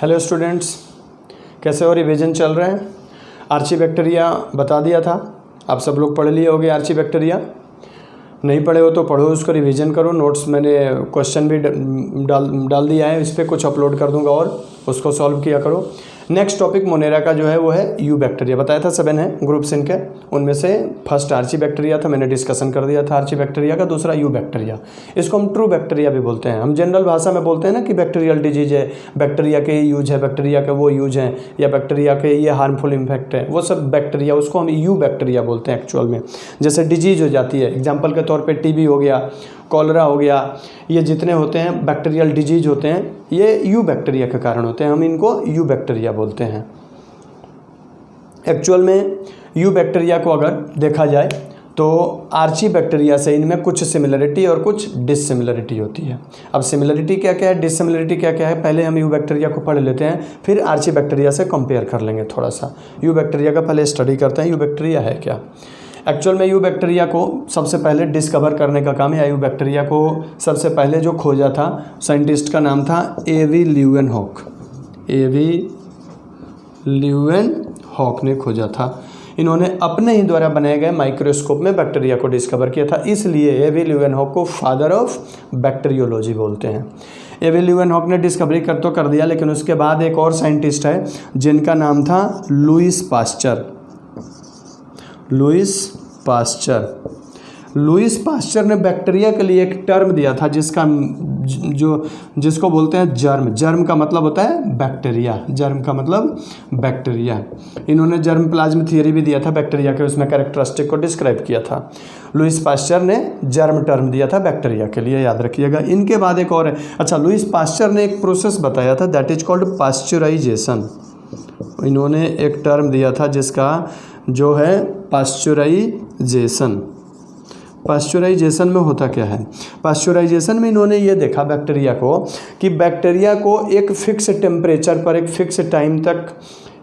Hello students, कैसे हो? Revision चल रहे हैं। आर्चीबैक्टीरिया बता दिया था, आप सब लोग पढ़ लिए होगे। आर्चीबैक्टीरिया नहीं पढ़े हो तो पढ़ो, उसको रिवीजन करो। नोट्स मैंने क्वेश्चन भी डाल दिया है, इस पर कुछ अपलोड कर दूंगा और उसको सॉल्व किया करो। नेक्स्ट टॉपिक मोनेरा का जो है वो है यू बैक्टीरिया। बताया था 7 है ग्रुप्स इनके, उनमें से फर्स्ट आर्चीबैक्टीरिया था, मैंने डिस्कशन कर दिया था आर्चीबैक्टीरिया का। दूसरा यू बैक्टीरिया, इसको हम ट्रू बैक्टीरिया भी बोलते हैं। हम जनरल भाषा में बोलते हैं ना कि बैक्टीरियल डिजीज है, बैक्टीरिया के यूज है, बैक्टीरिया के वो यूज हैं, या बैक्टीरिया के ये हार्मफुल इम्फेक्ट है, वो सब बैक्टीरिया, उसको हम यू बैक्टीरिया बोलते हैं एक्चुअल में। जैसे डिजीज हो जाती है, एग्जाम्पल के तौर पर टीबी हो गया, कॉलरा हो गया, ये जितने होते हैं बैक्टीरियल डिजीज होते हैं, ये यू बैक्टीरिया के कारण होते हैं, हम इनको यू बैक्टीरिया बोलते हैं। एक्चुअल में यू बैक्टीरिया को अगर देखा जाए तो आर्चीबैक्टीरिया से इनमें कुछ सिमिलरिटी और कुछ डिससिमिलरिटी होती है। अब सिमिलरिटी क्या क्या है, डिससिमिलरिटी क्या क्या है, पहले हम यू बैक्टीरिया को पढ़ लेते हैं, फिर आर्चीबैक्टीरिया से कंपेयर कर लेंगे थोड़ा सा। यू बैक्टीरिया का पहले स्टडी करते हैं, यू बैक्टीरिया है क्या। एक्चुअल में यू बैक्टीरिया को सबसे पहले डिस्कवर करने का काम, या यू बैक्टीरिया को सबसे पहले जो खोजा था साइंटिस्ट का नाम था ए.वी. ल्यूवेनहॉक। ए.वी. ल्यूवेनहॉक ने खोजा था। इन्होंने अपने ही द्वारा बनाए गए माइक्रोस्कोप में बैक्टीरिया को डिस्कवर किया था, इसलिए ए.वी. ल्यूवेनहॉक को फादर ऑफ बैक्टीरियोलॉजी बोलते हैं। ए.वी. ल्यूवेनहॉक ने डिस्कवरी तो कर दिया, लेकिन उसके बाद एक और साइंटिस्ट है जिनका नाम था लुईस पास्चर। लुईस पास्चर ने बैक्टीरिया के लिए एक टर्म दिया था जिसको बोलते हैं जर्म। जर्म का मतलब होता है बैक्टीरिया, जर्म का मतलब बैक्टीरिया। इन्होंने जर्म प्लाज्म थियरी भी दिया था बैक्टीरिया के, उसमें कैरेक्टरिस्टिक को डिस्क्राइब किया था। लुईस पास्चर ने जर्म टर्म दिया था बैक्टीरिया के लिए, याद रखिएगा। इनके बाद एक और है, अच्छा, लुईस पास्चर ने एक प्रोसेस बताया था, दैट इज कॉल्ड पास्चुराइजेशन। इन्होंने एक टर्म दिया था जिसका जो है पास्चुराइजेशन। पास्चुराइजेशन में होता क्या है, पास्चुराइजेशन में इन्होंने ये देखा बैक्टीरिया को कि बैक्टीरिया को एक फिक्स टेम्परेचर पर एक फिक्स टाइम तक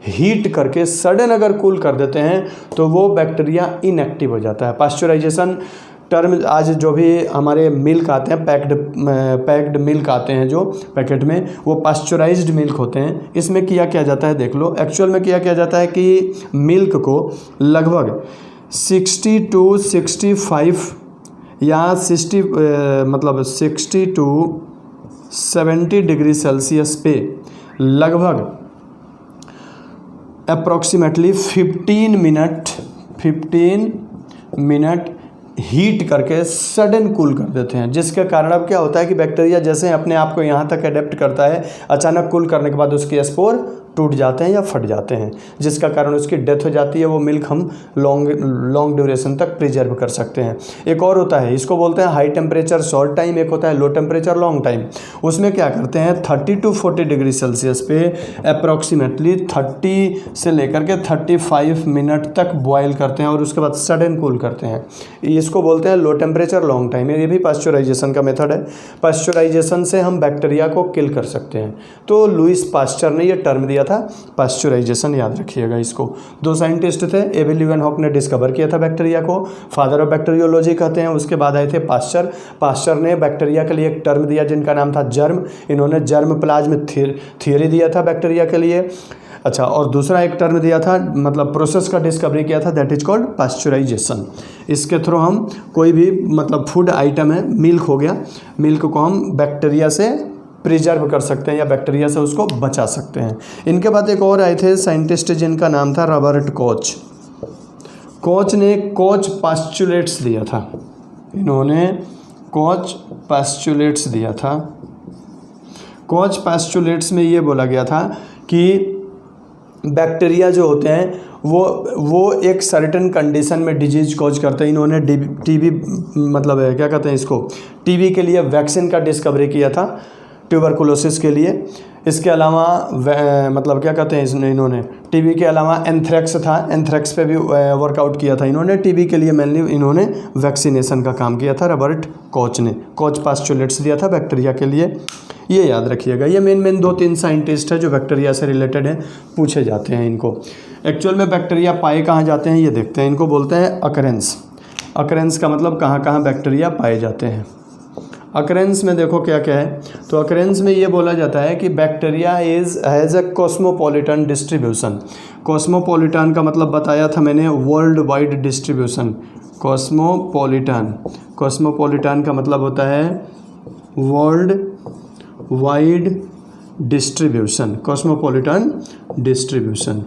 हीट करके सडन अगर कूल कर देते हैं तो वो बैक्टीरिया इनएक्टिव हो जाता है। पास्चुराइजेशन टर्म आज जो भी हमारे मिल्क आते हैं, पैक्ड मिल्क आते हैं जो पैकेट में, वो पास्चुराइज्ड मिल्क होते हैं। इसमें किया जाता है, देख लो। एक्चुअल में किया जाता है कि मिल्क को लगभग 60 to 65 या 60 to 70 डिग्री सेल्सियस पे लगभग अप्रॉक्सीमेटली 15 मिनट हीट करके सडन कूल कर देते हैं, जिसके कारण अब क्या होता है कि बैक्टीरिया जैसे अपने आप को यहाँ तक अडेप्ट करता है, अचानक कूल करने के बाद उसके स्पोर टूट जाते हैं या फट जाते हैं, जिसका कारण उसकी डेथ हो जाती है। वो मिल्क हम लॉन्ग ड्यूरेशन तक प्रिजर्व कर सकते हैं। एक और होता है, इसको बोलते हैं हाई टेम्परेचर शॉर्ट टाइम, एक होता है लो टेम्परेचर लॉन्ग टाइम। उसमें क्या करते हैं, 30 to 40 डिग्री सेल्सियस पे अप्रॉक्सीमेटली 30 से लेकर के 35 मिनट तक बॉयल करते हैं और उसके बाद सडन कूल करते हैं। इसको बोलते हैं लो टेम्परेचर लॉन्ग टाइम। ये भी पास्चुराइजेशन का मेथड है। पास्चुराइजेशन से हम बैक्टीरिया को किल कर सकते हैं। तो लुईस पास्चर ने ये टर्म दिया था पास्चुराइजेशन, याद रखिएगा इसको। 2 साइंटिस्ट थे, ए.वी. ल्यूवेनहॉक ने डिस्कवर किया था बैक्टीरिया को, फादर ऑफ बैक्टीरियोलॉजी कहते हैं। उसके बाद आए थे पास्चर ने बैक्टीरिया के लिए एक टर्म दिया जिनका नाम था जर्म। इन्होंने जर्म प्लाज्म थियरी दिया था बैक्टीरिया के लिए। अच्छा, और दूसरा एक टर्म दिया था, मतलब प्रोसेस का डिस्कवरी किया था, दैट इज कॉल्ड पास्चुराइजेशन। इसके थ्रू हम कोई भी मतलब फूड आइटम है, मिल्क हो गया, मिल्क को हम बैक्टीरिया से प्रिजर्व कर सकते हैं या बैक्टीरिया से उसको बचा सकते हैं। इनके बाद एक और आए थे साइंटिस्ट जिनका नाम था रॉबर्ट कोच। कोच ने कोच पास्चुलेट्स दिया था। इन्होंने कोच पास्चुलेट्स दिया था। कोच पास्चुलेट्स में ये बोला गया था कि बैक्टीरिया जो होते हैं वो एक सर्टेन कंडीशन में डिजीज कॉज करते हैं। इन्होंने टीबी मतलब क्या कहते हैं इसको, टीबी के लिए वैक्सीन का डिस्कवरी किया था, ट्यूबरकुलोसिस के लिए। इसके अलावा मतलब क्या कहते हैं इन्होंने टीबी के अलावा एंथ्रेक्स था, एंथ्रेक्स पे भी वर्कआउट किया था इन्होंने। टीबी के लिए मेनली इन्होंने वैक्सीनेशन का काम किया था रॉबर्ट कोच ने। कोच पास्चुलेट्स दिया था बैक्टीरिया के लिए, ये याद रखिएगा। ये मेन 2-3 साइंटिस्ट है जो बैक्टीरिया से रिलेटेड हैं, पूछे जाते हैं इनको। एक्चुअल में बैक्टीरिया पाए कहाँ जाते हैं ये देखते हैं। इनको बोलते हैं अकरेंस। अकरेंस का मतलब कहाँ कहाँ बैक्टीरिया पाए जाते हैं। अकरेंस में देखो क्या क्या है, तो अकरेंस में ये बोला जाता है कि bacteria has a cosmopolitan distribution. Cosmopolitan का मतलब बताया था मैंने, वर्ल्ड वाइड डिस्ट्रीब्यूशन। कॉस्मोपॉलिटन का मतलब होता है world wide distribution, cosmopolitan distribution.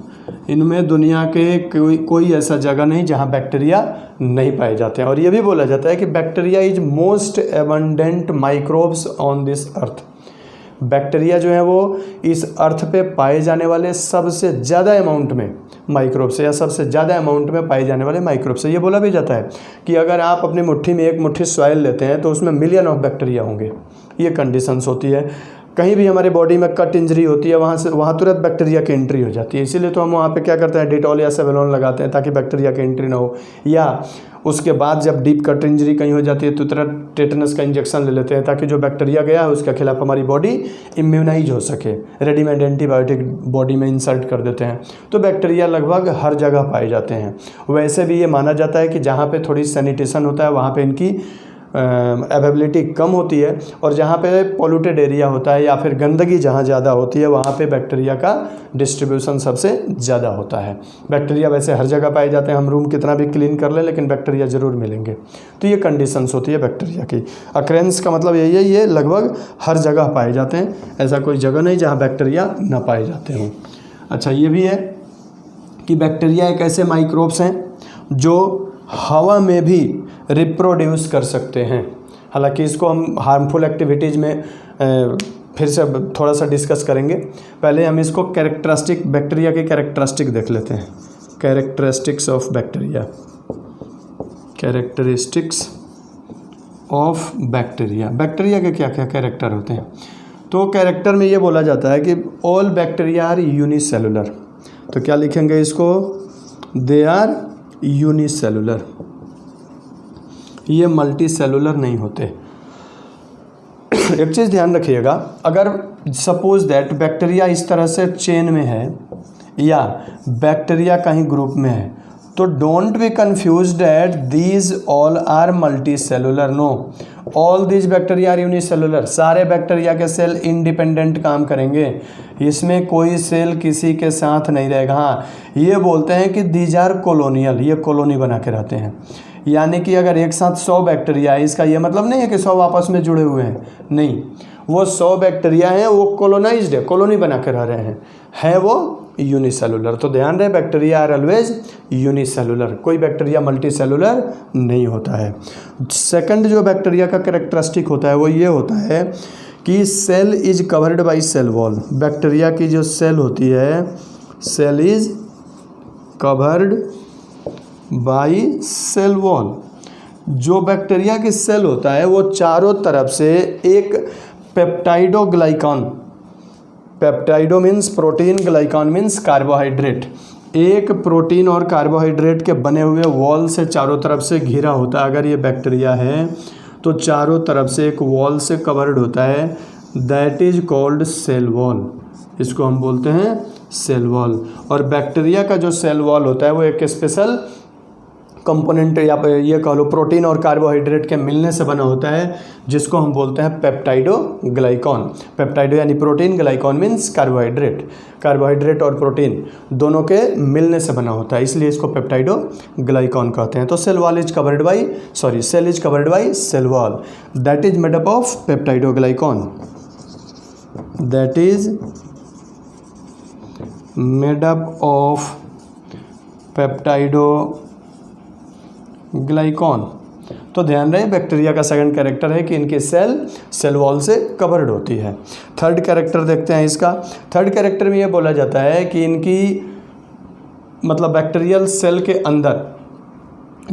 इनमें दुनिया के कोई ऐसा जगह नहीं जहां बैक्टीरिया नहीं पाए जाते हैं। और ये भी बोला जाता है कि bacteria is most abundant microbes on this earth. Bacteria जो है वो इस अर्थ पे पाए जाने वाले सबसे ज़्यादा अमाउंट में माइक्रोब्स या सबसे ज़्यादा अमाउंट में पाए जाने वाले माइक्रोब्स है। ये बोला भी जाता है कि अगर आप अपनी मुट्ठी में एक मुट्ठी सॉइल लेते हैं तो उसमें मिलियन ऑफ बैक्टीरिया होंगे। ये कंडीशंस होती है। कहीं भी हमारे बॉडी में कट इंजरी होती है वहाँ तुरंत बैक्टीरिया की एंट्री हो जाती है। इसीलिए तो हम वहाँ पे क्या करते हैं, डिटॉल या सेवलॉन लगाते हैं ताकि बैक्टीरिया की एंट्री ना हो। या उसके बाद जब डीप कट इंजरी कहीं हो जाती है तो तुरंत टेटनस का इंजेक्शन ले लेते हैं ताकि जो बैक्टीरिया गया है उसके खिलाफ हमारी बॉडी इम्यूनाइज हो सके। रेडीमेड एंटीबायोटिक बॉडी में इंसर्ट कर देते हैं। तो बैक्टीरिया लगभग हर जगह पाए जाते हैं। वैसे भी ये माना जाता है कि जहाँ पे थोड़ी सैनिटेशन होता है वहाँ पे इनकी अवेलेबिलिटी कम होती है, और जहाँ पे पॉल्यूटेड एरिया होता है या फिर गंदगी जहाँ ज़्यादा होती है वहाँ पे बैक्टीरिया का डिस्ट्रीब्यूशन सबसे ज़्यादा होता है। बैक्टीरिया वैसे हर जगह पाए जाते हैं, हम रूम कितना भी क्लीन कर लें लेकिन बैक्टीरिया ज़रूर मिलेंगे। तो ये कंडीशंस होती है बैक्टीरिया की। अक्रेंस का मतलब यही है, ये लगभग हर जगह पाए जाते हैं, ऐसा कोई जगह नहीं जहाँ बैक्टीरिया ना पाए जाते हों। अच्छा, ये भी है कि बैक्टीरिया एक ऐसे माइक्रोब्स हैं जो हवा में भी रिप्रोड्यूस कर सकते हैं। हालांकि इसको हम हार्मफुल एक्टिविटीज़ में फिर से थोड़ा सा डिस्कस करेंगे। पहले हम इसको कैरेक्टरिस्टिक, बैक्टीरिया के कैरेक्टरिस्टिक देख लेते हैं। Characteristics of bacteria, characteristics of bacteria. Bacteria के क्या क्या कैरेक्टर होते हैं? तो कैरेक्टर में ये बोला जाता है कि ऑल बैक्टीरिया आर यूनिसेलुलर। तो क्या लिखेंगे इसको? They are unicellular. ये मल्टी सेलुलर नहीं होते। एक चीज़ ध्यान रखिएगा, अगर सपोज दैट बैक्टीरिया इस तरह से चेन में है या बैक्टीरिया कहीं ग्रुप में है, तो don't be confused that these all are multi cellular. No, all these bacteria are unicellular. सारे बैक्टीरिया के सेल इंडिपेंडेंट काम करेंगे, इसमें कोई सेल किसी के साथ नहीं रहेगा। हाँ, ये बोलते हैं कि दीज आर कॉलोनियल, ये कॉलोनी बना के रहते हैं। यानी कि अगर एक साथ 100 बैक्टीरिया है, इसका ये मतलब नहीं है कि 100 आपस में जुड़े हुए हैं, नहीं, वो 100 बैक्टीरिया हैं, वो कॉलोनाइज्ड है, कॉलोनी बना के रह रहे हैं वो यूनिसेलुलर। तो ध्यान रहे, बैक्टीरिया आर ऑलवेज यूनिसेलुलर, कोई बैक्टीरिया मल्टी सेलुलर नहीं होता है। सेकंड जो बैक्टीरिया का कैरेक्टरिस्टिक होता है वो ये होता है कि cell is covered by cell wall. Bacteria की जो सेल होती है, cell is covered by cell wall. जो बैक्टीरिया की सेल होता है वो चारों तरफ से एक peptidoglycan, peptido means protein, glycan means carbohydrate, एक प्रोटीन और कार्बोहाइड्रेट के बने हुए वॉल से चारों तरफ से घिरा होता है। अगर ये बैक्टीरिया है तो चारों तरफ से एक वॉल से कवर्ड होता है, that is called cell wall. इसको हम बोलते हैं सेल वॉल। और बैक्टीरिया का जो सेल वॉल होता है वो एक स्पेशल कंपोनेंट या ये कह लो प्रोटीन और कार्बोहाइड्रेट के मिलने से बना होता है, जिसको हम बोलते हैं पेप्टाइडोग्लाइकॉन। पेप्टाइडो यानी protein, glycan means carbohydrate, carbohydrate और प्रोटीन दोनों के मिलने से बना होता है, इसलिए इसको पेप्टाइडोग्लाइकॉन कहते हैं। तो cell wall is covered by cell is covered by cell wall, that is made up of peptidoglycan, that is made up of peptidoglycan. तो ध्यान रहे, बैक्टीरिया का सेकंड कैरेक्टर है कि इनकी सेल वॉल से कवर्ड होती है। थर्ड कैरेक्टर देखते हैं इसका। थर्ड कैरेक्टर में ये बोला जाता है कि इनकी मतलब बैक्टीरियल सेल के अंदर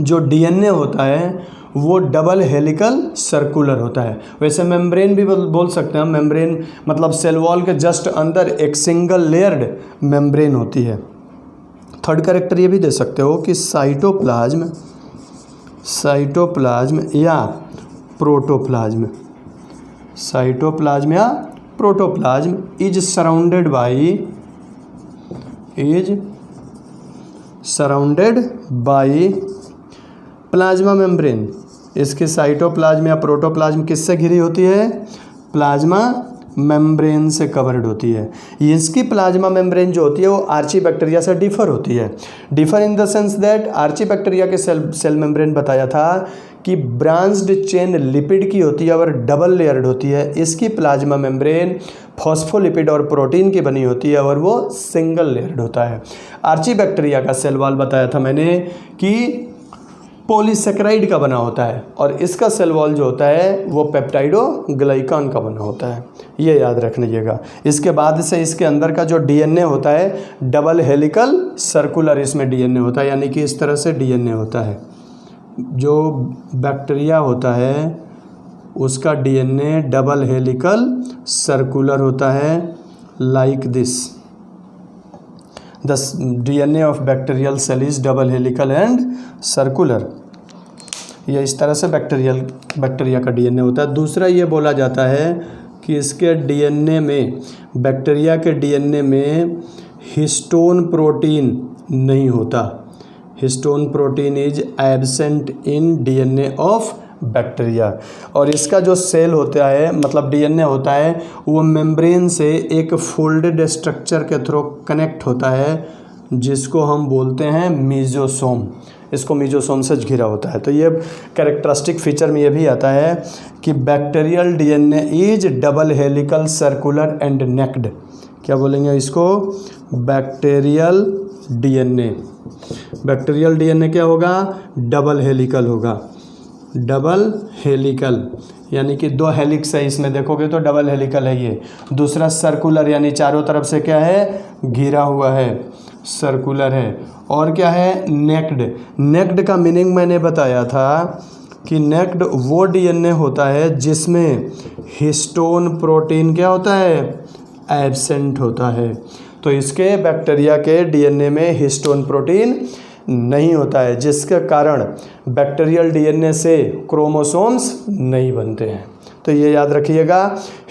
जो डीएनए होता है वो डबल हेलिकल सर्कुलर होता है। वैसे मेम्ब्रेन भी बोल सकते हैं हम, मेम्ब्रेन मतलब सेल वॉल के जस्ट अंदर एक सिंगल लेयर्ड मेम्ब्रेन होती है। थर्ड कैरेक्टर ये भी दे सकते हो कि साइटोप्लाज्म या प्रोटोप्लाज्म, साइटोप्लाज्म या protoplasm is surrounded by plasma membrane, इसकी साइटोप्लाज्म या प्रोटोप्लाज्म किससे घिरी होती है? प्लाज्मा मेम्ब्रेन से कवर्ड होती है। इसकी प्लाज्मा मेम्ब्रेन जो होती है वो आर्ची बैक्टीरिया से डिफर होती है। Differ in the sense that archaebacteria के सेल मेम्ब्रेन बताया था कि ब्रांच्ड चेन लिपिड की होती है और डबल लेयर्ड होती है। इसकी प्लाज्मा मेम्ब्रेन फॉस्फोलिपिड और प्रोटीन की बनी होती है और वो सिंगल लेयर्ड होता है। आर्ची बैक्टीरिया का सेल वॉल बताया था मैंने कि पॉलीसेकेराइड का बना होता है और इसका सेल वॉल जो होता है वो पेप्टाइडोग्लाइकान का बना होता है, ये याद रख लीजिएगा। इसके बाद से इसके अंदर का जो डीएनए होता है डबल हेलिकल सर्कुलर इसमें डीएनए होता है, यानी कि इस तरह से डीएनए होता है। जो बैक्टीरिया होता है उसका डीएनए डबल हेलिकल सर्कुलर होता है, like this. The DNA of bacterial cell is double helical and circular. ये इस तरह से बैक्टीरिया का डीएनए होता है। दूसरा ये बोला जाता है कि इसके डीएनए में, बैक्टीरिया के डीएनए में हिस्टोन प्रोटीन नहीं होता। Histone protein is absent in DNA of bacteria. और इसका जो सेल होता है मतलब डीएनए होता है वो मेम्ब्रेन से एक फोल्डेड स्ट्रक्चर के थ्रू कनेक्ट होता है जिसको हम बोलते हैं मीजोसोम। इसको मीजोसोम से घिरा होता है। तो ये कैरेक्टरिस्टिक फीचर में ये भी आता है कि bacterial DNA is double helical circular and naked. क्या बोलेंगे इसको? Bacterial DNA. बैक्टीरियल डीएनए क्या होगा? डबल हेलिकल होगा। डबल हेलिकल यानी कि 2 हेलिक्स है इसमें, देखोगे तो डबल हेलिकल है ये। दूसरा सर्कुलर यानी चारों तरफ से क्या है? घिरा हुआ है, सर्कुलर है। और क्या है? नेक्ड। नेक्ड का मीनिंग मैंने बताया था कि नेक्ड वो डीएनए होता है जिसमें हिस्टोन प्रोटीन क्या होता है? एब्सेंट होता है। तो इसके बैक्टीरिया के डीएनए में हिस्टोन प्रोटीन नहीं होता है, जिसके कारण बैक्टीरियल डीएनए से क्रोमोसोम्स नहीं बनते हैं। तो ये याद रखिएगा,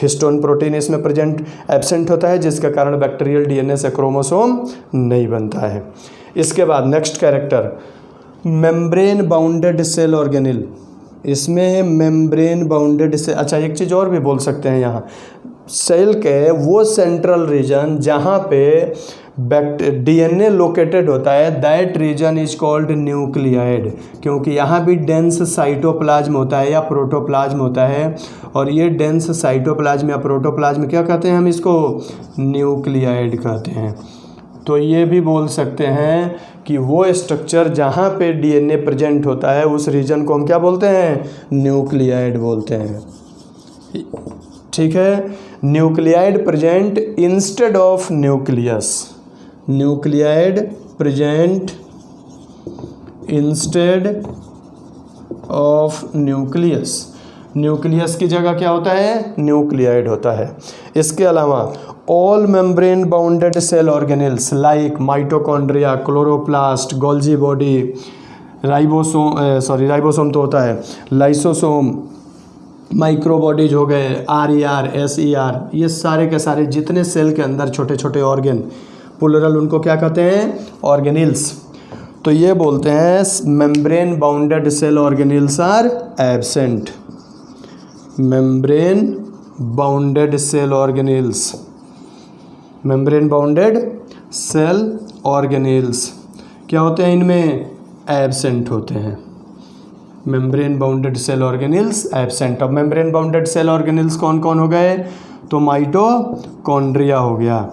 हिस्टोन प्रोटीन इसमें प्रेजेंट एब्सेंट होता है जिसके कारण बैक्टीरियल डीएनए से क्रोमोसोम नहीं बनता है। इसके बाद next character membrane bounded cell organelle. इसमें मेम्ब्रेन बाउंडेड से, अच्छा एक चीज़ और भी बोल सकते हैं यहाँ, सेल के वो सेंट्रल रीजन जहाँ पे डीएनए लोकेटेड होता है that region is called nucleoid, क्योंकि यहाँ भी डेंस साइटोप्लाज्म होता है या प्रोटोप्लाज्म होता है। और ये डेंस साइटोप्लाज्म या प्रोटोप्लाज्म क्या कहते हैं? हम इसको न्यूक्लियाइड कहते हैं। तो ये भी बोल सकते हैं कि वो स्ट्रक्चर जहाँ पे डीएनए प्रेजेंट होता है उस रीजन को हम क्या बोलते हैं? न्यूक्लियाइड बोलते हैं। ठीक है। Nuclide present instead of nucleus. Nuclide present instead of nucleus. Nucleus की जगह क्या होता है? न्यूक्लियाइड होता है। इसके अलावा all membrane bounded cell organelles like mitochondria, chloroplast, Golgi body, ribosome तो होता है, लाइसोसोम, माइक्रोबॉडीज हो गए, RER, SER, ये सारे के सारे जितने सेल के अंदर छोटे छोटे ऑर्गेन, प्लूरल उनको क्या कहते हैं? ऑर्गेनिल्स। तो ये बोलते हैं membrane bounded cell organelles are absent. Membrane bounded cell organelles, membrane bounded cell organelles क्या होते हैं? इनमें एब्सेंट होते हैं। Membrane bounded cell organelles absent. अब मेम्ब्रेन बाउंडेड सेल ऑर्गेनिल्स कौन कौन हो गए? तो माइटोकॉन्ड्रिया हो गया,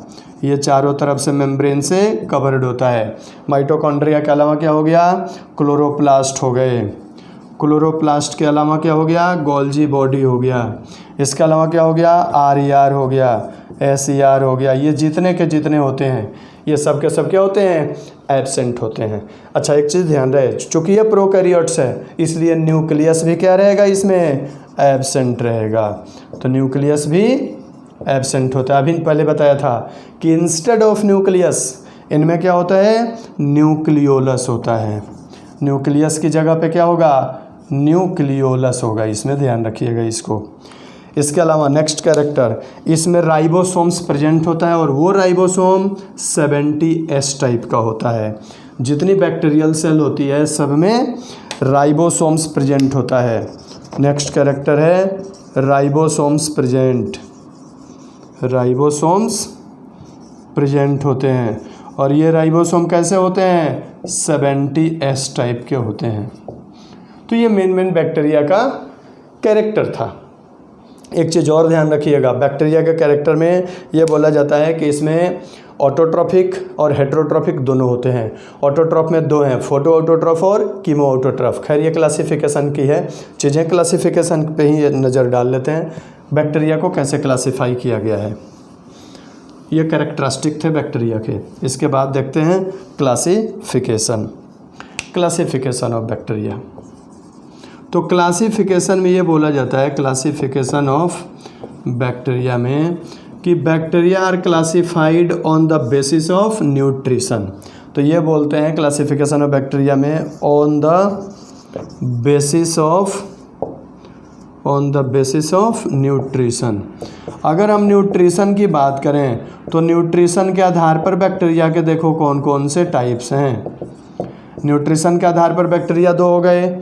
ये चारों तरफ से मेम्ब्रेन से कवर्ड होता है। माइटोकॉन्ड्रिया के अलावा क्या हो गया? क्लोरोप्लास्ट हो गए। क्लोरोप्लास्ट के अलावा क्या हो गया? गोल्जी बॉडी हो गया। इसके अलावा क्या हो गया? RER हो गया, SER हो गया। ये जितने के जितने होते हैं ये सब के सब क्या होते हैं? एब्सेंट होते हैं। अच्छा एक चीज़ ध्यान रहे, चूँकि ये प्रोकैरियोट्स है इसलिए न्यूक्लियस भी क्या रहेगा? इसमें एब्सेंट रहेगा। तो न्यूक्लियस भी एब्सेंट होता है। अभी पहले बताया था कि इंस्टेड ऑफ न्यूक्लियस इनमें क्या होता है? न्यूक्लियोलस होता है। न्यूक्लियस की जगह पे क्या होगा? न्यूक्लियोलस होगा। इसमें ध्यान रखिएगा इसको। इसके अलावा नेक्स्ट कैरेक्टर, इसमें राइबोसोम्स प्रेजेंट होता है और वो राइबोसोम 70S टाइप का होता है। जितनी बैक्टीरियल सेल होती है सब में राइबोसोम्स प्रेजेंट होता है। नेक्स्ट कैरेक्टर है राइबोसोम्स प्रेजेंट। राइबोसोम्स प्रेजेंट होते हैं और ये राइबोसोम कैसे होते हैं? 70S टाइप के होते हैं। तो ये मेन बैक्टीरिया का कैरेक्टर था। एक चीज़ और ध्यान रखिएगा, बैक्टीरिया के कैरेक्टर में ये बोला जाता है कि इसमें ऑटोट्रॉफिक और हेटेरोट्रॉफिक दोनों होते हैं। ऑटोट्रॉफ में दो हैं, फोटो ऑटोट्रॉफ और कीमो ऑटोट्रॉफ। खैर ये क्लासिफिकेशन की है चीज़ें, क्लासिफिकेशन पे ही नज़र डाल लेते हैं बैक्टीरिया को कैसे क्लासीफाई किया गया है। ये कैरेक्टरिस्टिक थे बैक्टीरिया के। इसके बाद देखते हैं क्लासिफिकेशन ऑफ बैक्टीरिया। तो क्लासिफिकेशन में ये बोला जाता है, क्लासिफिकेशन ऑफ बैक्टीरिया में, कि bacteria are classified on the basis of nutrition. तो ये बोलते हैं क्लासिफिकेशन ऑफ बैक्टीरिया में on the basis of nutrition. अगर हम न्यूट्रिशन की बात करें तो न्यूट्रिशन के आधार पर बैक्टीरिया के देखो कौन कौन से टाइप्स हैं। न्यूट्रिशन के आधार पर बैक्टीरिया दो हो गए।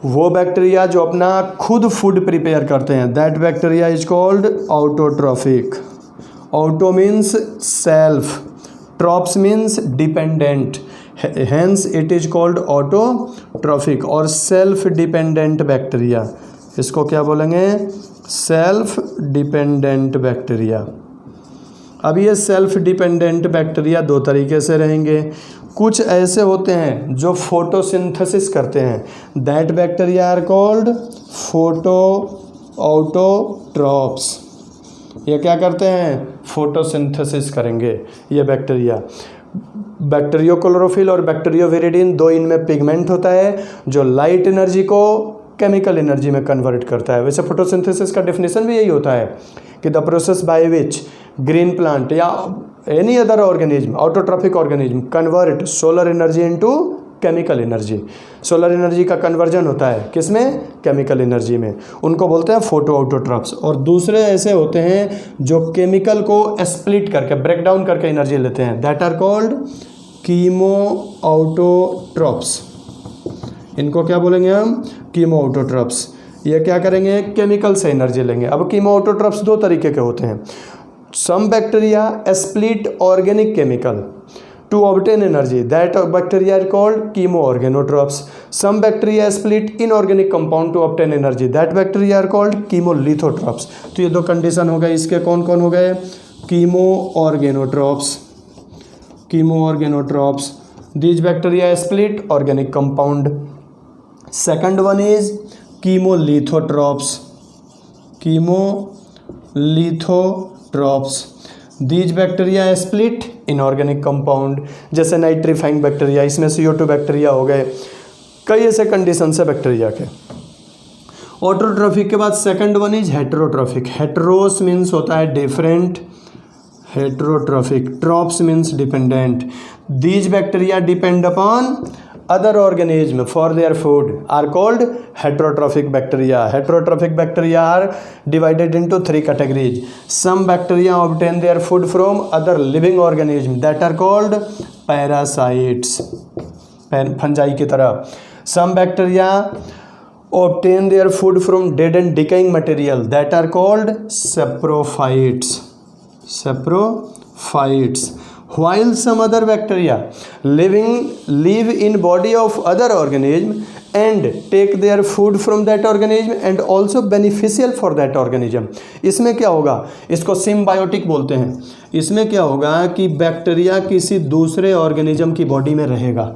वो बैक्टीरिया जो अपना खुद फूड प्रिपेयर करते हैं, that bacteria is called autotrophic. Auto means self, trophs means dependent, hence it is called autotrophic. और सेल्फ डिपेंडेंट बैक्टीरिया, इसको क्या बोलेंगे? Self dependent bacteria. अब ये सेल्फ डिपेंडेंट बैक्टीरिया दो तरीके से रहेंगे। कुछ ऐसे होते हैं जो फोटोसिंथेसिस करते हैं, that bacteria are called photoautotrophs. ये क्या करते हैं? फोटोसिंथेसिस करेंगे ये बैक्टीरिया। बैक्टीरियोक्लोरोफिल और बैक्टीरियोविरिडिन, दो इनमें पिगमेंट होता है जो लाइट एनर्जी को केमिकल एनर्जी में कन्वर्ट करता है। वैसे फोटोसिंथेसिस का डेफिनेशन भी यही होता है कि the process by which green plant या any other organism, autotrophic organism, convert solar energy into chemical energy. Solar energy का कन्वर्जन होता है किसमें? केमिकल एनर्जी में। उनको बोलते हैं फोटो ऑटोट्रॉप्स। और दूसरे ऐसे होते हैं जो केमिकल को स्प्लिट करके, ब्रेक डाउन करके एनर्जी लेते हैं, that are called chemoautotrophs. इनको क्या बोलेंगे हम? Chemoautotrophs. ये क्या करेंगे? केमिकल से एनर्जी लेंगे। अब कीमो ऑटोट्रॉप्स दो तरीके के होते हैं। Some bacteria split organic chemical to obtain energy, that bacteria are called chemoorganotrophs. Some bacteria split inorganic compound to obtain energy, that bacteria are called chemolithotrophs. तो ये दो कंडीशन हो गए। इसके कौन कौन हो गए? chemoorganotrophs. These bacteria split organic compound. Second one is chemolithotrophs. These bacteria split inorganic compound, जैसे नाइट्रीफाइंग बैक्टीरिया, इसमें CO2 बैक्टीरिया हो गए। कई ऐसे कंडीशन है बैक्टीरिया के। ऑटोट्रॉफिक के बाद second one is heterotrophic. Heteros means होता है different, heterotrophic, trophs means dependent. These bacteria depend upon other organism for their food are called heterotrophic bacteria. Heterotrophic bacteria are divided into three categories. Some bacteria obtain their food from other living organisms that are called parasites, fungi की तरह। Some bacteria obtain their food from dead and decaying material that are called saprophytes. While some other bacteria live in body of other organism and take their food from that organism and also beneficial for that organism. इसमें क्या होगा? इसको symbiotic बोलते हैं। इसमें क्या होगा कि बैक्टीरिया किसी दूसरे ऑर्गेनिज्म की बॉडी में रहेगा,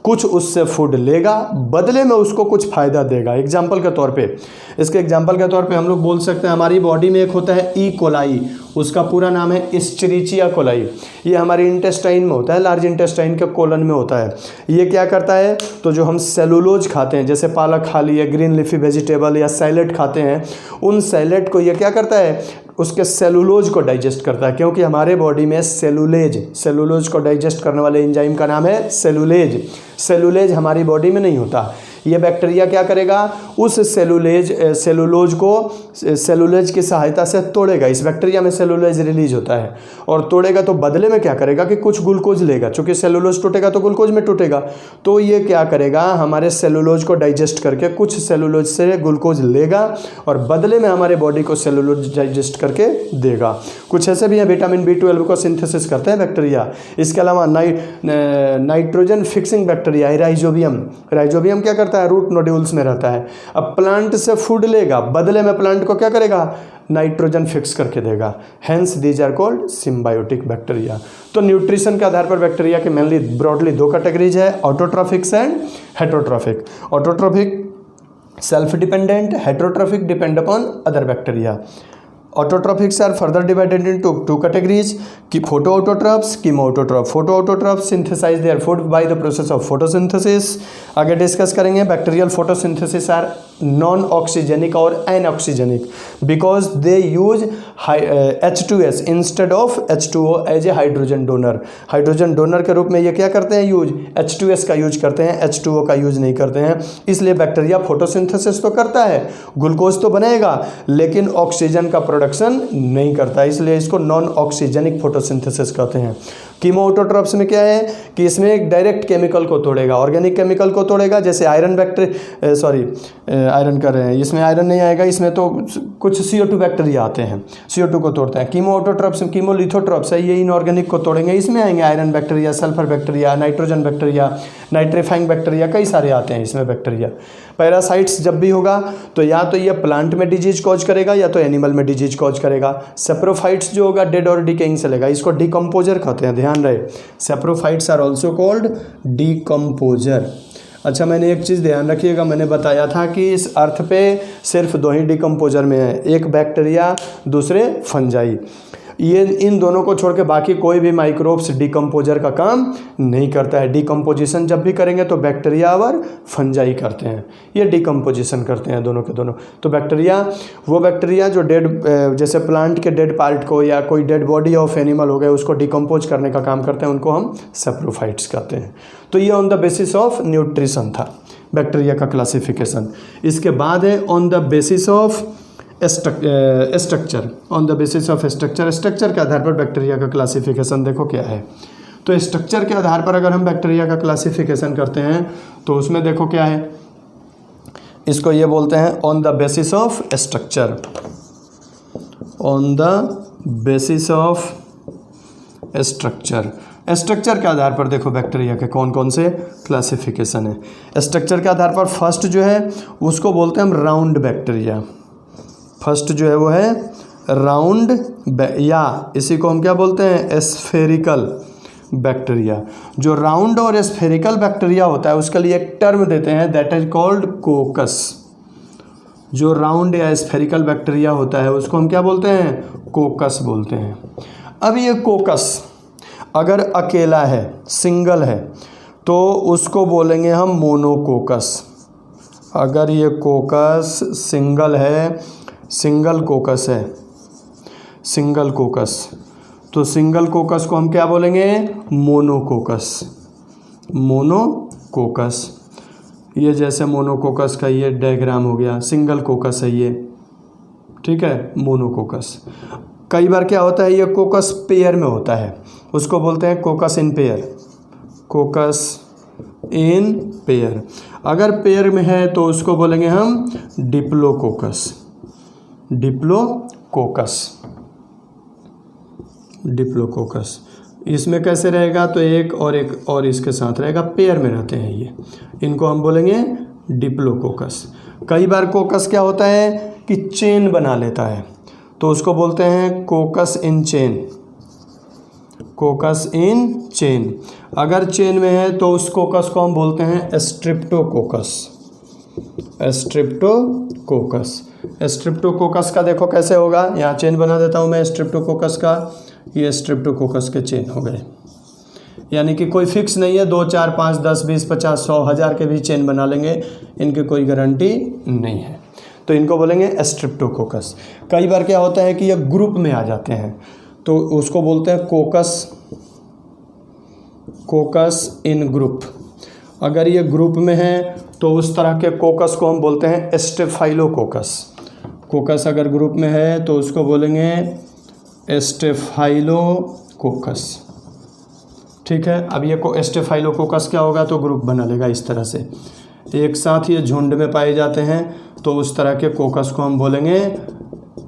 कुछ उससे फूड लेगा, बदले में उसको कुछ फ़ायदा देगा। एग्जाम्पल के तौर पे, इसके एग्जाम्पल के तौर पे हम लोग बोल सकते हैं हमारी बॉडी में एक होता है ई कोलाई, उसका पूरा नाम है एस्चेरिचिया कोलाई। ये हमारे इंटेस्टाइन में होता है, लार्ज इंटेस्टाइन के कोलन में होता है। ये क्या करता है? तो जो हम सेलुलोज खाते हैं, जैसे पालक खा लिए, ग्रीन लीफी वेजिटेबल या सैलेड खाते हैं, उन सैलेड को ये क्या करता है? उसके सेलुलोज को डाइजेस्ट करता है, क्योंकि हमारे बॉडी में सेलुलोज को डाइजेस्ट करने वाले एंजाइम का नाम है सेलुलेज हमारी बॉडी में नहीं होता। ये बैक्टीरिया क्या करेगा? उस सेलुलोज को सेलुलोज की सहायता से तोड़ेगा, इस बैक्टीरिया में सेलुलोज रिलीज होता है और तोड़ेगा तो बदले में क्या करेगा कि कुछ ग्लूकोज लेगा, चूंकि सेलुलोज टूटेगा तो ग्लूकोज में टूटेगा, तो ये क्या करेगा हमारे सेलुलोज को डाइजेस्ट करके कुछ सेलुलोज से ग्लूकोज लेगा और बदले में हमारे बॉडी को सेलुलोज डाइजेस्ट करके देगा। कुछ ऐसे भी हैं विटामिन B12 को सिंथेसिस करते हैं बैक्टीरिया। इसके अलावा नाइट्रोजन फिक्सिंग बैक्टीरिया है राइजोबियम क्या करता है, रूट नोड्यूल्स में रहता है। अब प्लांट से फूड लेगा, बदले में प्लांट को क्या करेगा, नाइट्रोजन फिक्स करके देगा। Hence these are called symbiotic bacteria. तो न्यूट्रिशन के आधार पर बैक्टीरिया के मेनली ब्रॉडली दो कैटेगरीज है, autotrophics and heterotrophic. Autotrophic self dependent, heterotrophic depend upon other bacteria. Autotrophics are further divided into two categories, photoautotrophs, chemoautotrophs. Photoautotrophs synthesize their food by the process of photosynthesis. आगे discuss करेंगे bacterial photosynthesis are non oxygenic और anoxygenic because they use H2S instead of H2O as a hydrogen donor. Hydrogen donor के रूप में ये क्या करते हैं, यूज H2S का यूज करते हैं, H2O का यूज नहीं करते हैं। इसलिए बैक्टीरिया फोटोसिंथेसिस तो करता है, ग्लूकोज तो बनेगा, लेकिन ऑक्सीजन का प्रोडक्शन नहीं करता, इसलिए इसको नॉन ऑक्सीजेनिक फोटोसिंथेसिस कहते हैं। कीमोऑटोट्रॉफ्स में क्या है कि इसमें एक डायरेक्ट केमिकल को तोड़ेगा, ऑर्गेनिक केमिकल को तोड़ेगा, जैसे आयरन आयरन कर रहे हैं, इसमें आयरन नहीं आएगा, इसमें तो कुछ CO2 बैक्टीरिया आते हैं, CO2 को तोड़ते हैं। कीमोऑटोट्रॉफ्स कीमोलिथोट्रॉफ्स है, ये इनऑर्गेनिक को तोड़ेंगे, इसमें आएंगे iron bacteria, sulphur bacteria, nitrogen bacteria, nitrifying bacteria, कई सारे आते हैं इसमें बैक्टीरिया। पैरासाइट्स जब भी होगा तो या तो ये प्लांट में डिजीज कॉज करेगा या तो एनिमल में डिजीज कॉज करेगा। सेप्रोफाइट्स जो होगा डेड और डिकेइंग से लेगा, इसको डिकम्पोजर कहते हैं, ध्यान रहे। Saprophytes are also called decomposer. अच्छा, मैंने एक चीज़ ध्यान रखिएगा, मैंने बताया था कि इस अर्थ पे सिर्फ दो ही डिकम्पोजर में है, एक बैक्टीरिया, दूसरे फंजाई। ये इन दोनों को छोड़ के बाकी कोई भी माइक्रोब्स डिकम्पोजर का काम नहीं करता है। डिकम्पोजिशन जब भी करेंगे तो बैक्टीरिया और फंजाई करते हैं, ये डिकम्पोजिशन करते हैं दोनों के दोनों। तो बैक्टीरिया, वो बैक्टीरिया जो डेड, जैसे प्लांट के डेड पार्ट को या कोई डेड बॉडी ऑफ एनिमल हो गया उसको डिकम्पोज करने का काम करते हैं, उनको हम सेप्रोफाइट्स कहते हैं। तो ये on the basis of nutrition था बैक्टीरिया का क्लासिफिकेशन। इसके बाद है on the basis of structure. On the basis of structure, structure के आधार पर बैक्टीरिया का क्लासिफिकेशन देखो क्या है। तो स्ट्रक्चर के आधार पर अगर हम बैक्टीरिया का क्लासिफिकेशन करते हैं तो उसमें देखो क्या है, इसको ये बोलते हैं on the basis of structure. On the basis of structure, structure के आधार पर देखो बैक्टीरिया के कौन कौन से क्लासिफिकेशन है। स्ट्रक्चर के आधार पर फर्स्ट जो है उसको बोलते हैं हम राउंड बैक्टीरिया। फर्स्ट जो है वो है राउंड, या इसी को हम क्या बोलते हैं, स्फेरिकल बैक्टीरिया। जो राउंड और स्फेरिकल बैक्टीरिया होता है उसके लिए एक टर्म देते हैं, दैट इज कॉल्ड कोकस। जो राउंड या स्फेरिकल बैक्टीरिया होता है उसको हम क्या बोलते हैं, कोकस बोलते हैं। अब ये कोकस अगर अकेला है, सिंगल है, तो उसको बोलेंगे हम मोनोकोकस। अगर ये कोकस सिंगल है, सिंगल कोकस है, सिंगल कोकस, तो सिंगल कोकस को हम क्या बोलेंगे, मोनोकोकस। मोनोकोकस, ये जैसे मोनोकोकस का ये डायग्राम हो गया, सिंगल कोकस है ये, ठीक है, मोनोकोकस। कई बार क्या होता है, ये कोकस पेयर में होता है, उसको बोलते हैं कोकस इन पेयर। कोकस इन पेयर, अगर पेयर में है तो उसको बोलेंगे हम डिप्लोकोकस। Diplococcus, diplococcus. इसमें कैसे रहेगा, तो एक और इसके साथ रहेगा, पेयर में रहते हैं ये, इनको हम बोलेंगे डिप्लोकोकस। कई बार कोकस क्या होता है कि चेन बना लेता है, तो उसको बोलते हैं कोकस इन चेन। कोकस इन चेन, अगर चेन में है तो उस कोकस को हम बोलते हैं स्ट्रिप्टोकोकस। स्ट्रिप्टोकोकस, स्ट्रिप्टोकोकस का देखो कैसे होगा, यहाँ चेन बना देता हूँ मैं स्ट्रिप्टोकोकस का, ये स्ट्रिप्टोकोकस के चेन हो गए। यानी कि कोई फिक्स नहीं है, 2, 4, 5, 10, 20, 50, 100, 1000 के भी चेन बना लेंगे, इनकी कोई गारंटी नहीं है, तो इनको बोलेंगे स्ट्रिप्टोकोकस। कई बार क्या होता है कि ये ग्रुप में आ जाते हैं, तो उसको बोलते हैं कोकस, कोकस इन ग्रुप। अगर ये ग्रुप में है तो उस तरह के कोकस को हम बोलते हैं स्टेफाइलोकोकस। कोकस अगर ग्रुप में है तो उसको बोलेंगे स्टेफाइलोकोकस। ठीक है, अब ये स्टेफाइलोकोकस क्या होगा, तो ग्रुप बना लेगा इस तरह से, एक साथ ये झुंड में पाए जाते हैं, तो उस तरह के कोकस को हम बोलेंगे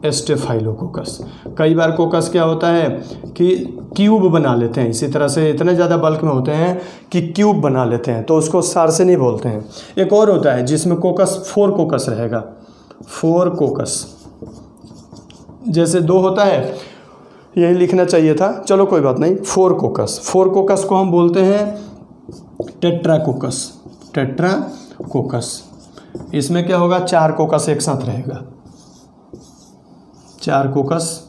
स्टेफाइलोकोकस। कई बार कोकस क्या होता है कि क्यूब बना लेते हैं, इसी तरह से इतने ज़्यादा बल्क में होते हैं कि क्यूब बना लेते हैं, तो उसको सार्सिनी बोलते हैं। एक और होता है जिसमें कोकस 4 कोकस रहेगा, 4 कोकस, जैसे 2 होता है, यही लिखना चाहिए था, चलो कोई बात नहीं। 4 कोकस, 4 कोकस को हम बोलते हैं टेट्राकोकस, टेट्राकोकस। इसमें क्या होगा, 4 कोकस एक साथ रहेगा, 4 कोकस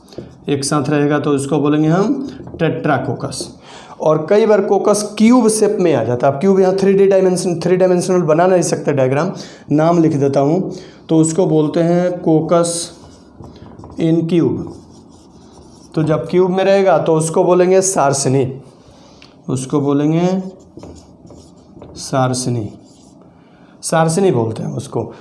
एक साथ रहेगा, तो उसको बोलेंगे हम टेट्राकोकस। और कई बार कोकस क्यूब शेप में आ जाता है। अब क्यूब यहाँ 3 डायमेंशनल बना नहीं सकते डायग्राम, नाम लिख देता हूँ, तो उसको बोलते हैं कोकस इन क्यूब। तो जब क्यूब में रहेगा तो उसको बोलेंगे सार्सिनी, उसको बोलेंगे सार्सिनी, सार्सिनी बोलते हैं उसको।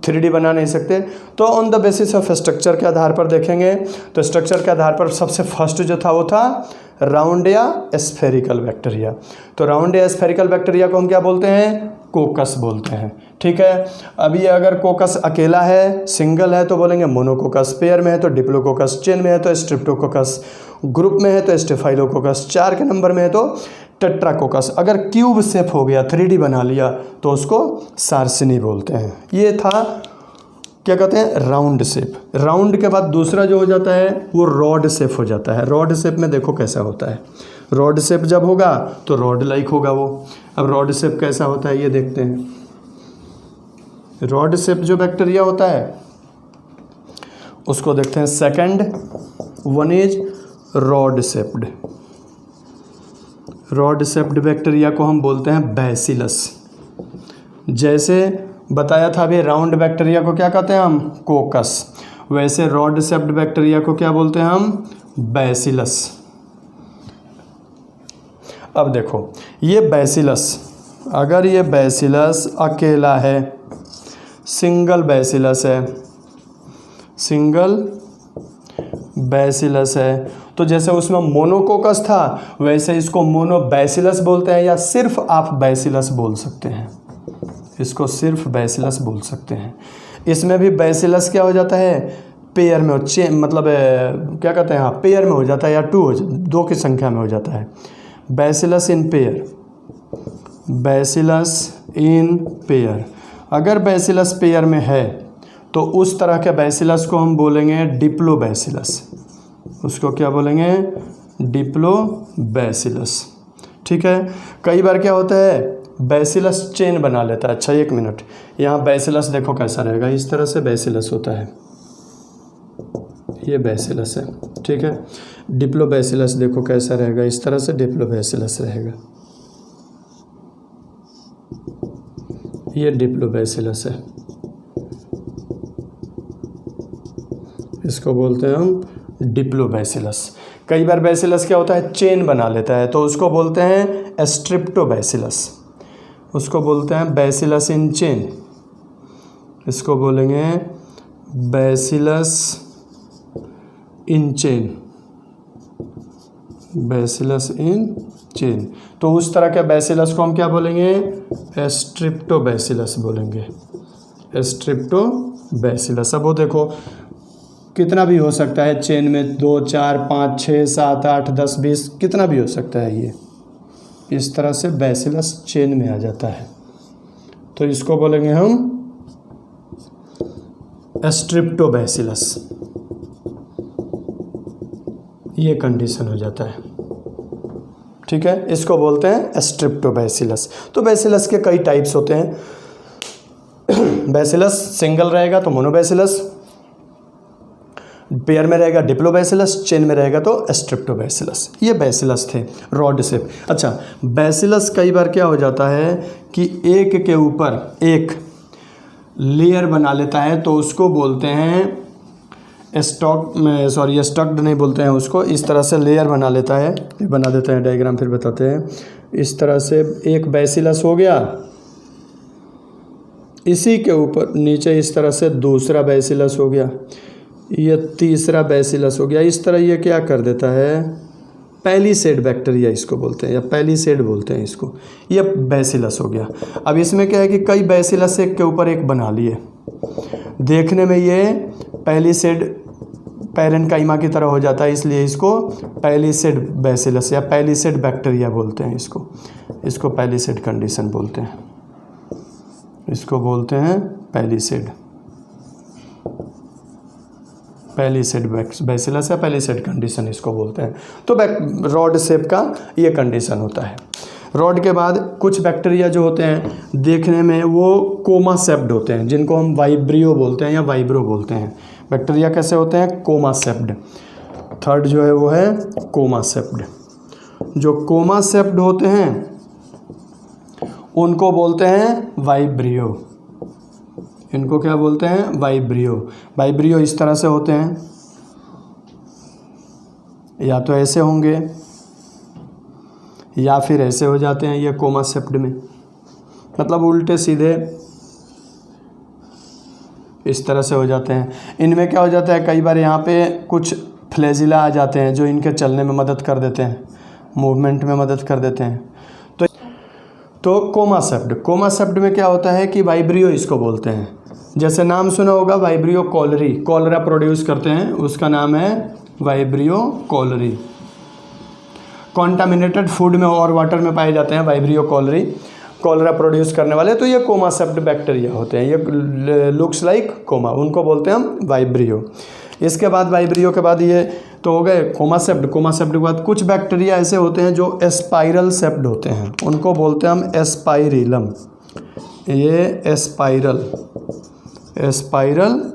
3D बना नहीं सकते। तो on the basis of structure के आधार पर देखेंगे, तो स्ट्रक्चर के आधार पर सबसे फर्स्ट जो था वो था राउंड या स्फेरिकल बैक्टीरिया। तो राउंड या स्फेरिकल बैक्टीरिया को हम क्या बोलते हैं, कोकस बोलते हैं। ठीक है, अब ये अगर कोकस अकेला है, सिंगल है, तो बोलेंगे मोनोकोकस, पेयर में है तो डिप्लोकोकस, चेन में है तो स्ट्रेप्टोकोकस, ग्रुप में है तो स्टेफाइलोकोकस, 4 के नंबर में है तो टेट्राकोकस। अगर क्यूब शेप हो गया, 3D बना लिया, तो उसको सार्सिनी बोलते हैं। ये था क्या कहते हैं, राउंड शेप। राउंड के बाद दूसरा जो हो जाता है वो रॉड शेप हो जाता है। रॉड शेप में देखो कैसा होता है, रॉड शेप जब होगा तो रॉड लाइक होगा वो। अब रॉड शेप कैसा होता है ये देखते हैं। रॉड शेप जो बैक्टीरिया होता है उसको देखते हैं। Second one is rod shaped, rod shaped bacteria को हम बोलते हैं बैसिलस। जैसे बताया था अभी, राउंड बैक्टीरिया को क्या कहते हैं हम, कोकस, वैसे रॉड शेप्ड बैक्टीरिया को क्या बोलते हैं हम, बैसिलस। अब देखो ये बैसिलस, अगर ये बैसिलस अकेला है, सिंगल बैसिलस है, सिंगल बैसिलस है, तो जैसे उसमें मोनोकोकस था वैसे इसको मोनोबैसिलस बोलते हैं, या सिर्फ आप बैसिलस बोल सकते हैं, इसको सिर्फ बैसिलस बोल सकते हैं। इसमें भी बैसिलस क्या हो जाता है, पेयर में, मतलब क्या कहते हैं, हाँ पेयर में हो जाता है, या 2 की संख्या में हो जाता है। Bacillus in pair, bacillus in pair. अगर बैसिलस पेयर में है तो उस तरह के बैसिलस को हम बोलेंगे डिप्लोबैसिलस, उसको क्या बोलेंगे, डिप्लोबैसिलस। ठीक है, कई बार क्या होता है बैसिलस चेन बना लेता है। अच्छा 1 मिनट, यहाँ बैसिलस देखो कैसा रहेगा, इस तरह से बैसिलस होता है, ये बैसिलस है। ठीक है, डिप्लोबैसिलस देखो कैसा रहेगा, इस तरह से डिप्लोबैसिलस रहेगा, ये डिप्लोबैसिलस है, इसको बोलते हैं हम डिप्लोबैसिलस। कई बार बैसिलस क्या होता है, चेन बना लेता है, तो उसको बोलते हैं स्ट्रिप्टोबैसिलस, उसको बोलते हैं बैसिलस इन चेन, इसको बोलेंगे bacillus in chain, bacillus in chain. तो उस तरह के बैसिलस को हम क्या बोलेंगे, स्ट्रिप्टोबैसिलस बोलेंगे, स्ट्रिप्टोबैसिलस। अब वो देखो कितना भी हो सकता है, चेन में 2, 4, 5, 6, 7, 8, 10, 20 कितना भी हो सकता है। ये इस तरह से बैसिलस चेन में आ जाता है, तो इसको बोलेंगे हम स्ट्रिप्टोबैसिलस। ये कंडीशन हो जाता है। ठीक है, इसको बोलते हैं स्ट्रिप्टोबैसिलस। तो बैसिलस के कई टाइप्स होते हैं। बैसिलस सिंगल रहेगा तो मोनोबैसिलस, पेयर में रहेगा डिप्लोबैसिलस, चेन में रहेगा तो स्ट्रिप्टोबैसिलस। ये बैसिलस थे रॉड शेप। अच्छा, बैसिलस कई बार क्या हो जाता है कि एक के ऊपर एक लेयर बना लेता है, तो उसको बोलते हैं स्टक्ड नहीं बोलते हैं उसको, इस तरह से लेयर बना लेता है। बना देते हैं डायग्राम, फिर बताते हैं। इस तरह से एक बैसिलस हो गया, इसी के ऊपर नीचे इस तरह से दूसरा बैसिलस हो गया, ये तीसरा बैसिलस हो गया। इस तरह ये क्या कर देता है, पैलीसेड बैक्टीरिया इसको बोलते हैं, या पैलीसेड बोलते हैं इसको। ये बैसिलस हो गया। अब इसमें क्या है कि कई बैसिलस एक के ऊपर एक बना लिए, देखने में ये पैलीसेड पैरेन्काइमा की तरह हो जाता है, इसलिए इसको पैलीसेड बैसिलस या पैलीसेड बैक्टीरिया बोलते हैं। इसको पैलीसेड कंडीशन बोलते हैं, इसको बोलते हैं पैलीसेड बैसिलस या पैलीसेड कंडीशन इसको बोलते हैं। तो रॉड शेप का ये कंडीशन होता है। रॉड के बाद कुछ बैक्टीरिया जो होते हैं देखने में वो कोमा सेप्ड होते हैं, जिनको हम वाइब्रियो बोलते हैं या वाइब्रो बोलते हैं। बैक्टीरिया कैसे होते हैं, कोमा सेप्ड। थर्ड जो है वो है कोमा सेप्ड। जो कोमा सेप्ड होते हैं उनको बोलते हैं वाइब्रियो। इनको क्या बोलते हैं, वाइब्रियो। वाइब्रियो इस तरह से होते हैं, या तो ऐसे होंगे या फिर ऐसे हो जाते हैं ये कोमा सेप्ड में, मतलब उल्टे सीधे इस तरह से हो जाते हैं। इनमें क्या हो जाता है, कई बार यहाँ पे कुछ फ्लैजिला आ जाते हैं जो इनके चलने में मदद कर देते हैं, मूवमेंट में मदद कर देते हैं। तो कोमा सेप्ड में क्या होता है कि वाइब्रियो इसको बोलते हैं। जैसे नाम सुना होगा वाइब्रियो कॉलरी, कॉलरा प्रोड्यूस करते हैं, उसका नाम है वाइब्रियो कॉलरी। कॉन्टामिनेटेड फूड में और वाटर में पाए जाते हैं वाइब्रियो कॉलरी, कॉलरा प्रोड्यूस करने वाले। तो ये कोमा सेप्ड बैक्टीरिया होते हैं, ये लुक्स लाइक कोमा, उनको बोलते हैं हम वाइब्रियो। इसके बाद वाइब्रियो के बाद ये तो हो गए कोमा सेप्ड के बाद कुछ बैक्टीरिया ऐसे होते हैं जो एस्पाइरल सेप्ड होते हैं, उनको बोलते हैं हम एस्पाइरिलम। ये एस्पाइरल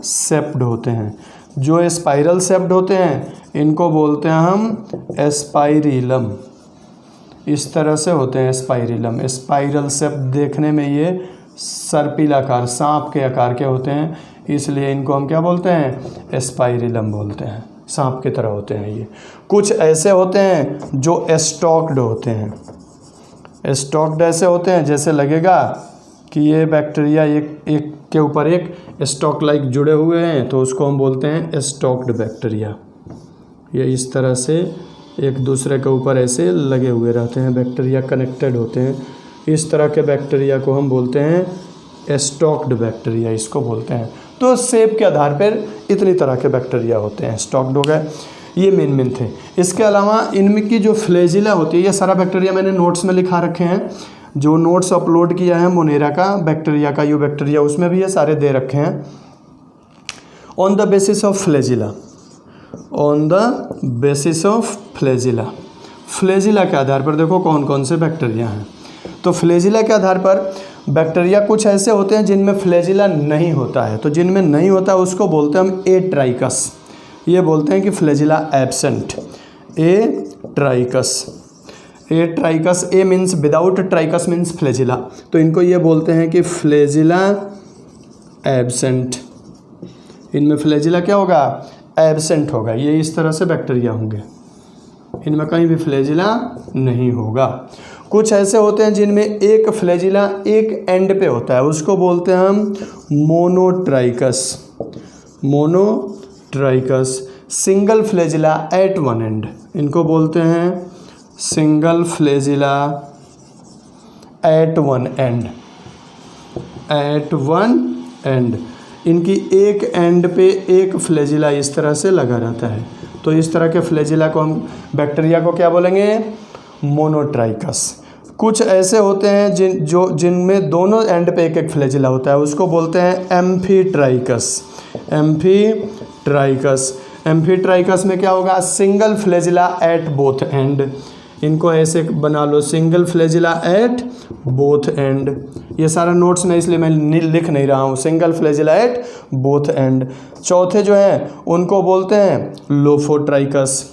सेप्ड होते हैं। जो एस्पाइरल सेप्ड होते हैं इनको बोलते हैं हम एस्पाइरिलम। इस तरह से होते हैं एस्पाइरिलम। एस्पाइरल सेप्ड देखने में ये सर्पिलाकार, सांप के आकार के होते हैं, इसलिए इनको हम क्या बोलते हैं, एस्पाइरिलम बोलते हैं। सांप की तरह होते हैं ये। कुछ ऐसे होते हैं जो स्टॉक्ड होते हैं। स्टॉक्ड ऐसे होते हैं जैसे लगेगा कि ये बैक्टीरिया एक के ऊपर एक स्टॉक लाइक जुड़े हुए हैं, तो उसको हम बोलते हैं स्टॉक्ड बैक्टीरिया। ये इस तरह से एक दूसरे के ऊपर ऐसे लगे हुए रहते हैं, बैक्टीरिया कनेक्टेड होते हैं। इस तरह के बैक्टीरिया को हम बोलते हैं स्टॉक्ड बैक्टीरिया, इसको बोलते हैं। तो शेप के आधार पर इतनी तरह के बैक्टीरिया होते हैं। स्टॉक्ड हो गए, ये मेन थे। इसके अलावा इनमें की जो फ्लैजिला होती है, ये सारा बैक्टीरिया मैंने नोट्स में लिखा रखे हैं। जो नोट्स अपलोड किया है मोनेरा का, बैक्टीरिया का, यू बैक्टीरिया, उसमें भी ये सारे दे रखे हैं। On the basis of flagella, on the basis of flagella, flagella के आधार पर देखो कौन कौन से बैक्टीरिया हैं। तो फ्लैजिला के आधार पर बैक्टीरिया कुछ ऐसे होते हैं जिनमें फ्लैजिला नहीं होता है, तो जिनमें नहीं होता उसको बोलते हैं हम ए ट्राइकस। ये बोलते हैं कि flagella absent, a trichous, a means without, trichous means flagella, तो इनको ये बोलते हैं कि फ्लैजिला एब्सेंट। इनमें फ्लैजिला क्या होगा, एब्सेंट होगा। ये इस तरह से बैक्टीरिया होंगे, इनमें कहीं भी फ्लैजिला नहीं होगा। कुछ ऐसे होते हैं जिनमें एक फ्लैजिला एक एंड पे होता है, उसको बोलते हैं हम monotrichous. Single flagella at one end, इनको बोलते हैं single flagella at one end. इनकी एक एंड पे एक फ्लैजिला इस तरह से लगा रहता है, तो इस तरह के फ्लैजिला को हम, बैक्टीरिया को क्या बोलेंगे, मोनोट्राइकस। कुछ ऐसे होते हैं जिनमें दोनों एंड पे एक एक फ्लैजिला होता है, उसको बोलते हैं एम्फीट्राइकस में क्या होगा, single flagella at both end. इनको ऐसे बना लो, single flagella at both end. ये सारा नोट्स में इसलिए मैं लिख नहीं रहा हूँ, single flagella at both and. चौथे जो हैं उनको बोलते हैं लोफोट्राइकस।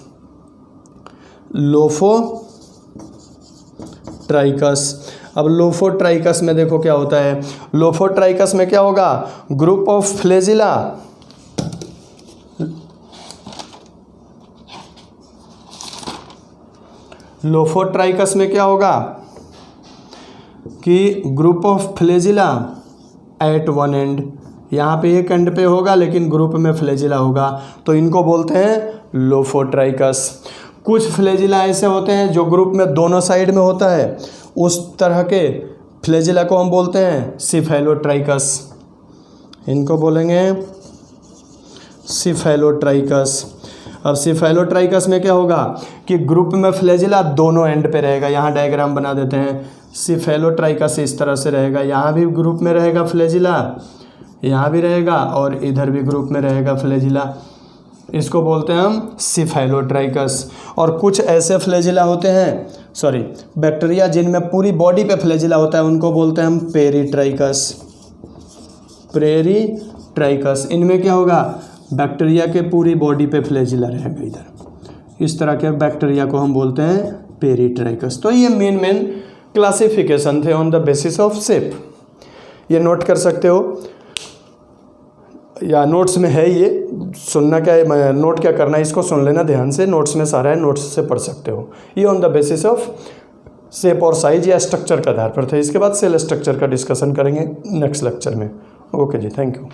अब लोफोट्राइकस में देखो क्या होता है, लोफोट्राइकस में क्या होगा, ग्रुप ऑफ फ्लैजिला, लोफोट्राइकस में क्या होगा कि group of flagella at one end, यहाँ पे एक एंड पे होगा लेकिन ग्रुप में फ्लैजिला होगा, तो इनको बोलते हैं लोफोट्राइकस। कुछ फ्लैजिला ऐसे होते हैं जो ग्रुप में दोनों साइड में होता है, उस तरह के फ्लैजिला को हम बोलते हैं सिफेलोट्राइकस। इनको बोलेंगे सिफेलोट्राइकस। अब सिफेलोट्राइकस में क्या होगा कि ग्रुप में फ्लैजिला दोनों एंड पे रहेगा। यहाँ डायग्राम बना देते हैं, सिफेलोट्राइकस इस तरह से रहेगा, यहाँ भी ग्रुप में रहेगा फ्लैजिला, यहाँ भी रहेगा और इधर भी ग्रुप में रहेगा फ्लैजिला। इसको बोलते हैं हम सिफेलोट्राइकस। और कुछ ऐसे फ्लैजिला होते हैं, सॉरी बैक्टीरिया जिनमें पूरी बॉडी पे फ्लैजिला होता है, उनको बोलते हैं हम पेरिट्राइकस। पेरिट्राइकस, इनमें क्या होगा, बैक्टीरिया के पूरी बॉडी पे फ्लैजिला रहेगा इधर। इस तरह के बैक्टीरिया को हम बोलते हैं पेरिट्राइकस। तो ये मेन क्लासिफिकेशन थे on the basis of shape. ये नोट कर सकते हो या नोट्स में है, ये सुनना क्या है, नोट क्या करना है, इसको सुन लेना ध्यान से, नोट्स में सारा है, नोट्स से पढ़ सकते हो। ये on the basis of shape और साइज या स्ट्रक्चर के आधार पर थे। इसके बाद सेल स्ट्रक्चर का डिस्कशन करेंगे नेक्स्ट लेक्चर में। ओके जी, थैंक यू।